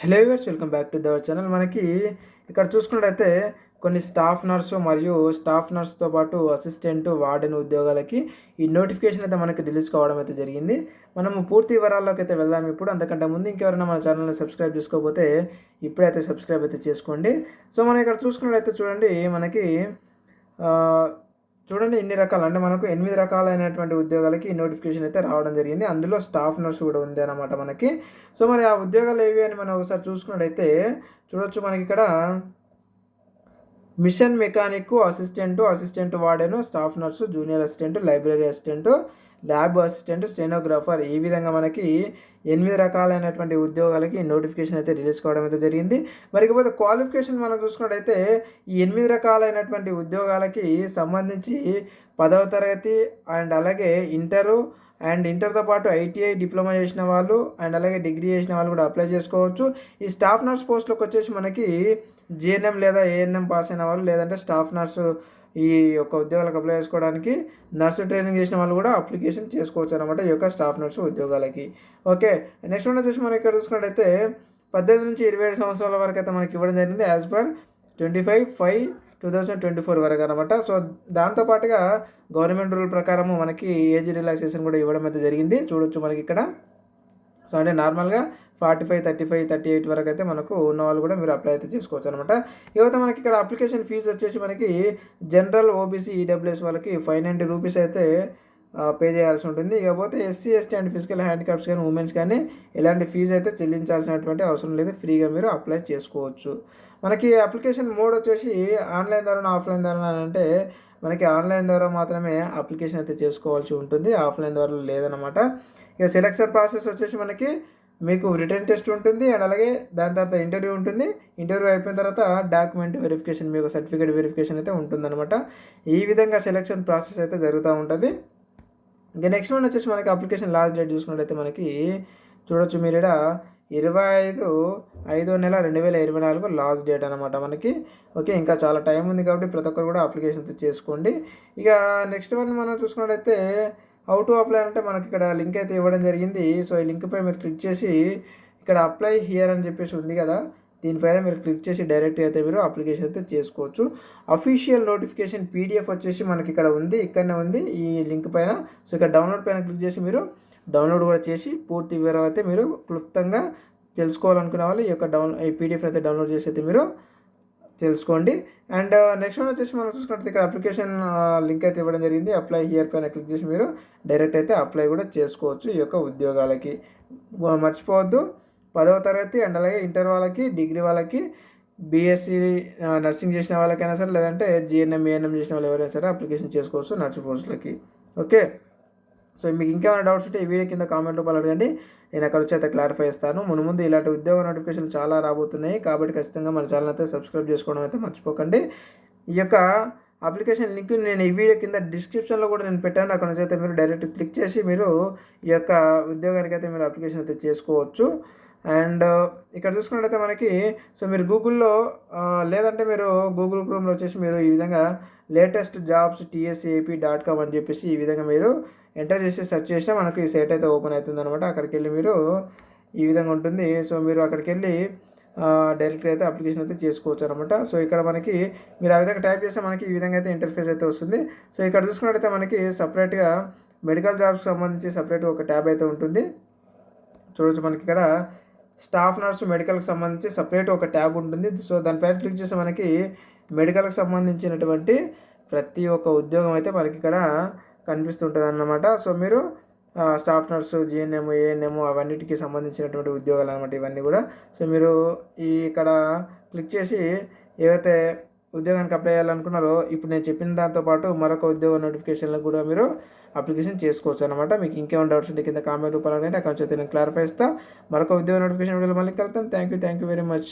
Hello viewers, welcome back to our channel. మనకి ఇక్కడ చూసుకున్నట్టయితే కొన్ని స్టాఫ్ నర్సు మరియు స్టాఫ్ నర్స్తో పాటు అసిస్టెంట్ వార్డెన్ ఉద్యోగాలకి ఈ నోటిఫికేషన్ అయితే మనకి రిలీజ్ కావడం అయితే జరిగింది. మనము పూర్తి వివరాల్లోకి అయితే వెళ్దాం. ఇప్పుడు అంతకంటే ముందు ఇంకెవరైనా మన ఛానల్ని సబ్స్క్రైబ్ చేసుకోకపోతే ఇప్పుడైతే సబ్స్క్రైబ్ అయితే చేసుకోండి. సో మనం ఇక్కడ చూసుకున్నట్టయితే చూడండి, మనకి ఇన్ని రకాలు అంటే మనకు 8 రకాలైనటువంటి ఉద్యోగాలకి ఈ నోటిఫికేషన్ అయితే రావడం జరిగింది. అందులో స్టాఫ్ నర్స్ కూడా ఉంది అన్నమాట మనకి. సో మరి ఆ ఉద్యోగాలు ఏవి అని మనం ఒకసారి చూసుకున్నట్టయితే చూడొచ్చు. మనకి ఇక్కడ machine mechanic, assistant warden, staff nurse, junior assistant, library assistant, lab assistant, stenographer, ఈ విధంగా మనకి 8 రకాలైనటువంటి ఉద్యోగాలకి నోటిఫికేషన్ అయితే రిలీజ్ కావడం అయితే జరిగింది. మరి ఇకపోతే క్వాలిఫికేషన్ మనం చూసుకున్నట్టయితే ఈ 8 రకాలైనటువంటి ఉద్యోగాలకి సంబంధించి 10వ తరగతి అండ్ అలాగే ఇంటర్తో పాటు ఐటీఐ డిప్లొమా చేసిన వాళ్ళు అండ్ అలాగే డిగ్రీ చేసిన వాళ్ళు కూడా అప్లై చేసుకోవచ్చు. ఈ స్టాఫ్ నర్స్ పోస్ట్లోకి వచ్చేసి మనకి జిఎన్ఎం లేదా ఏఎన్ఎం పాస్ అయిన వాళ్ళు, లేదంటే స్టాఫ్ నర్సు ఈ యొక్క ఉద్యోగాలకు అప్లై చేసుకోవడానికి నర్సు ట్రైనింగ్ చేసిన వాళ్ళు కూడా అప్లికేషన్ చేసుకోవచ్చు అనమాట ఈ యొక్క స్టాఫ్ నర్సు ఉద్యోగాలకి. ఓకే, నెక్స్ట్ వన్ వచ్చేసి మనం ఇక్కడ చూసుకున్నట్టయితే 18 నుంచి 27 సంవత్సరాల వరకు అయితే మనకి ఇవ్వడం జరిగింది యాజ్ పర్ 25/5/2024 వరకు అనమాట. సో దాంతోపాటుగా గవర్నమెంట్ రూల్ ప్రకారము మనకి ఏజ్ రిలాక్సేషన్ కూడా ఇవ్వడం అయితే జరిగింది. చూడొచ్చు మనకి ఇక్కడ. సో అంటే నార్మల్గా 45, 35, 38 వరకు అయితే మనకు ఉన్న వాళ్ళు కూడా మీరు అప్లై అయితే చేసుకోవచ్చు అనమాట. ఇకపోతే మనకి ఇక్కడ అప్లికేషన్ ఫీజు వచ్చేసి మనకి జనరల్, ఓబీసీ, ఈడబ్ల్యూఎస్ వాళ్ళకి 590 రూపీస్ అయితే పే చేయాల్సి ఉంటుంది. ఇకపోతే SC, ST and physical handicaps కానీ ఉమెన్స్ కానీ ఎలాంటి ఫీజు అయితే చెల్లించాల్సినటువంటి అవసరం లేదు, ఫ్రీగా మీరు అప్లై చేసుకోవచ్చు. మనకి అప్లికేషన్ మోడ్ వచ్చేసి ఆన్లైన్ ద్వారా, ఆఫ్లైన్ ద్వారా అంటే మనకి ఆన్లైన్ ద్వారా మాత్రమే అప్లికేషన్ అయితే చేసుకోవాల్సి ఉంటుంది, ఆఫ్లైన్ ద్వారా లేదనమాట. ఇక సెలక్షన్ ప్రాసెస్ వచ్చేసి మనకి మీకు రిటర్న్ టెస్ట్ ఉంటుంది అండ్ అలాగే దాని తర్వాత ఇంటర్వ్యూ ఉంటుంది. ఇంటర్వ్యూ అయిపోయిన తర్వాత డాక్యుమెంట్ వెరిఫికేషన్, మీకు సర్టిఫికేట్ వెరిఫికేషన్ అయితే ఉంటుందన్నమాట. ఈ విధంగా సెలక్షన్ ప్రాసెస్ అయితే జరుగుతూ ఉంటుంది. ఇంకా నెక్స్ట్ వన్ వచ్చేసి మనకి అప్లికేషన్ లాస్ట్ డేట్ చూసుకున్నట్టయితే మనకి చూడొచ్చు మీరు ఇక్కడ 25/5/2024 లాస్ట్ డేట్ అనమాట మనకి. ఓకే, ఇంకా చాలా టైం ఉంది కాబట్టి ప్రతి ఒక్కరు కూడా అప్లికేషన్ అయితే చేసుకోండి. ఇక నెక్స్ట్ వన్ మనం చూసుకున్నట్టయితే హౌ టు అప్లై అంటే మనకి ఇక్కడ లింక్ అయితే ఇవ్వడం జరిగింది. సో ఈ లింక్పై మీరు క్లిక్ చేసి ఇక్కడ అప్లై హియర్ అని చెప్పేసి ఉంది కదా, దీనిపైన మీరు క్లిక్ చేసి డైరెక్ట్గా అయితే మీరు అప్లికేషన్ అయితే చేసుకోవచ్చు. అఫీషియల్ నోటిఫికేషన్ పీడిఎఫ్ వచ్చేసి మనకి ఇక్కడ ఉంది, ఇక్కడనే ఉంది ఈ లింక్ పైన. సో ఇక్కడ డౌన్లోడ్ పైన క్లిక్ చేసి మీరు డౌన్లోడ్ కూడా చేసి పూర్తి వివరాలు అయితే మీరు క్లుప్తంగా తెలుసుకోవాలనుకునే వాళ్ళు ఈ పీడిఎఫ్ అయితే డౌన్లోడ్ చేసి అయితే మీరు తెలుసుకోండి. అండ్ నెక్స్ట్ వన్ వచ్చేసి మనం చూసుకున్నట్టు ఇక్కడ అప్లికేషన్ లింక్ అయితే ఇవ్వడం జరిగింది. అప్లై హియర్ పైన క్లిక్ చేసి మీరు డైరెక్ట్ అయితే అప్లై కూడా చేసుకోవచ్చు ఈ యొక్క ఉద్యోగాలకి. మర్చిపోవద్దు, 10వ తరగతి అండ్ అలాగే ఇంటర్ వాళ్ళకి, డిగ్రీ వాళ్ళకి, బీఎస్సీ నర్సింగ్ చేసిన వాళ్ళకైనా సరే, లేదంటే జిఎన్ఎం, ఏఎన్ఎం చేసిన వాళ్ళు ఎవరైనా సరే అప్లికేషన్ చేసుకోవచ్చు నర్సింగ్ పోస్టులకి. ఓకే, సో మీకు ఇంకేమైనా డౌట్స్ ఉంటే ఈ వీడియో కింద కామెంట్ రూపాయలు అడగండి, నేను అక్కడ వచ్చి అయితే క్లారిఫై చేస్తాను. ముందు ఇలాంటి ఉద్యోగ నోటిఫికేషన్లు చాలా రాబోతున్నాయి కాబట్టి ఖచ్చితంగా మన ఛానల్ అయితే సబ్స్క్రైబ్ చేసుకోవడం అయితే మర్చిపోకండి. ఈ యొక్క అప్లికేషన్ లింక్ నేను ఈ వీడియో కింద డిస్క్రిప్షన్లో కూడా నేను పెట్టాను, అక్కడ నుంచి అయితే మీరు డైరెక్ట్ క్లిక్ చేసి మీరు ఈ యొక్క ఉద్యోగానికి అయితే మీరు అప్లికేషన్ అయితే చేసుకోవచ్చు. అండ్ ఇక్కడ చూసుకున్నట్టయితే మనకి సో మీరు గూగుల్లో లేదంటే మీరు గూగుల్ క్రోమ్లో వచ్చేసి మీరు ఈ విధంగా లేటెస్ట్ జాబ్స్ TSAP.com అని చెప్పేసి ఈ విధంగా మీరు ఎంటర్ చేసి సెర్చ్ చేసినా మనకి ఈ సైట్ అయితే ఓపెన్ అవుతుంది అనమాట. అక్కడికి వెళ్ళి మీరు ఈ విధంగా ఉంటుంది. సో మీరు అక్కడికి వెళ్ళి డైరెక్ట్గా అయితే అప్లికేషన్ అయితే చేసుకోవచ్చు అనమాట. సో ఇక్కడ మనకి మీరు ఆ విధంగా టైప్ చేస్తే మనకి ఈ విధంగా అయితే ఇంటర్ఫేస్ అయితే వస్తుంది. సో ఇక్కడ చూసుకున్నట్టయితే మనకి సపరేట్గా మెడికల్ జాబ్స్కి సంబంధించి సపరేట్గా ఒక ట్యాబ్ అయితే ఉంటుంది. చూడవచ్చు మనకి ఇక్కడ స్టాఫ్ నర్సు మెడికల్కి సంబంధించి సపరేట్ ఒక ట్యాబ్ ఉంటుంది. సో దానిపైన క్లిక్ చేస్తే మనకి మెడికల్కి సంబంధించినటువంటి ప్రతి ఒక్క ఉద్యోగం అయితే మనకి ఇక్కడ కనిపిస్తుంటుంది అన్నమాట. సో మీరు స్టాఫ్ నర్సు, జిఎన్ఎం, ఏఎన్ఎం అవన్నిటికి సంబంధించినటువంటి ఉద్యోగాలు అనమాట ఇవన్నీ కూడా. సో మీరు ఇక్కడ క్లిక్ చేసి ఏవైతే ఉద్యోగానికి అప్లై చేయాలనుకున్నారో ఇప్పుడు నేను చెప్పిన దాంతోపాటు మరొక ఉద్యోగ నోటిఫికేషన్లకు కూడా మీరు అప్లికేషన్ చేసుకోవచ్చు అనమాట. మీకు ఇంకేమైనా డౌట్స్ ఉంటే కింద కామెంట్ రూపాయలు అంటే అక్కడ నుంచి నేను క్లారిఫై ఇస్తాను. మరొక ఉద్యోగ నోటిఫికేషన్ వీడియోలో మళ్ళీ కలుద్దాం. Thank you very much.